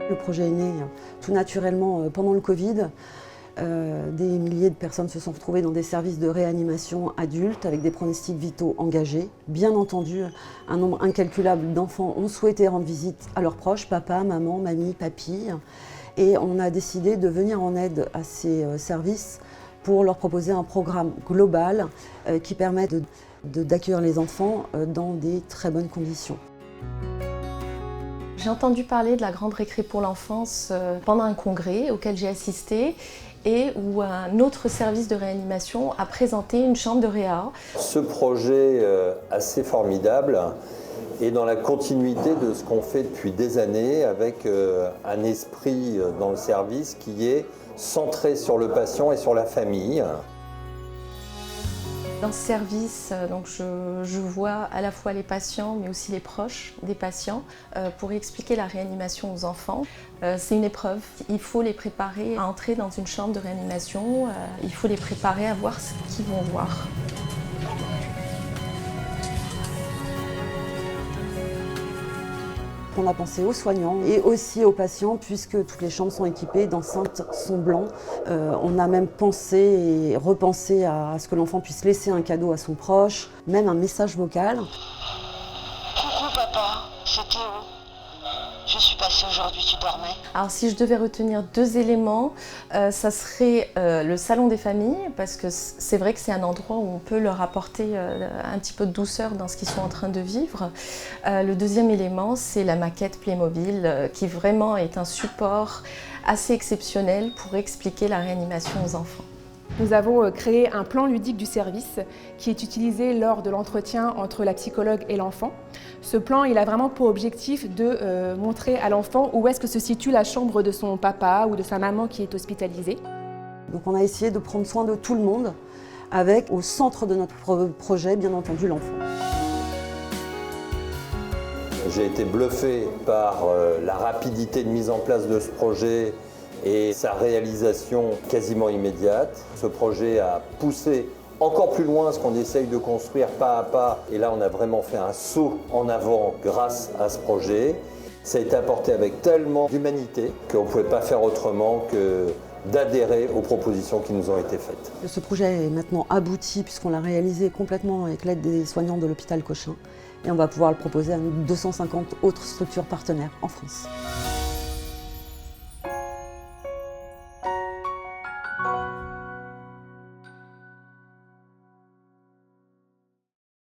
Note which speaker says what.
Speaker 1: Le projet est né tout naturellement pendant le Covid. Des milliers de personnes se sont retrouvées dans des services de réanimation adultes avec des pronostics vitaux engagés. Bien entendu, un nombre incalculable d'enfants ont souhaité rendre visite à leurs proches, papa, maman, mamie, papy. Et on a décidé de venir en aide à ces services pour leur proposer un programme global qui permet d'accueillir les enfants dans des très bonnes conditions.
Speaker 2: J'ai entendu parler de la grande récré pour l'enfance pendant un congrès auquel j'ai assisté et où un autre service de réanimation a présenté une chambre de réa.
Speaker 3: Ce projet assez formidable est dans la continuité de ce qu'on fait depuis des années avec un esprit dans le service qui est centré sur le patient et sur la famille.
Speaker 2: Dans ce service, donc je vois à la fois les patients mais aussi les proches des patients pour expliquer la réanimation aux enfants. C'est une épreuve, il faut les préparer à entrer dans une chambre de réanimation, il faut les préparer à voir ce qu'ils vont voir.
Speaker 1: On a pensé aux soignants et aussi aux patients puisque toutes les chambres sont équipées d'enceintes son blanc. On a même pensé et repensé à ce que l'enfant puisse laisser un cadeau à son proche, même un message vocal.
Speaker 4: Coucou papa, c'est Théo. Je suis passée aujourd'hui, tu dormais?
Speaker 2: Alors si je devais retenir deux éléments, ça serait le salon des familles, parce que c'est vrai que c'est un endroit où on peut leur apporter un petit peu de douceur dans ce qu'ils sont en train de vivre. Le deuxième élément, c'est la maquette Playmobil, qui vraiment est un support assez exceptionnel pour expliquer la réanimation aux enfants.
Speaker 5: Nous avons créé un plan ludique du service qui est utilisé lors de l'entretien entre la psychologue et l'enfant. Ce plan, il a vraiment pour objectif de montrer à l'enfant où est-ce que se situe la chambre de son papa ou de sa maman qui est hospitalisée.
Speaker 1: Donc on a essayé de prendre soin de tout le monde avec au centre de notre projet, bien entendu, l'enfant.
Speaker 3: J'ai été bluffé par la rapidité de mise en place de ce projet et sa réalisation quasiment immédiate. Ce projet a poussé encore plus loin ce qu'on essaye de construire pas à pas. Et là, on a vraiment fait un saut en avant grâce à ce projet. Ça a été apporté avec tellement d'humanité qu'on ne pouvait pas faire autrement que d'adhérer aux propositions qui nous ont été faites.
Speaker 1: Ce projet est maintenant abouti puisqu'on l'a réalisé complètement avec l'aide des soignants de l'hôpital Cochin. Et on va pouvoir le proposer à 250 autres structures partenaires en France.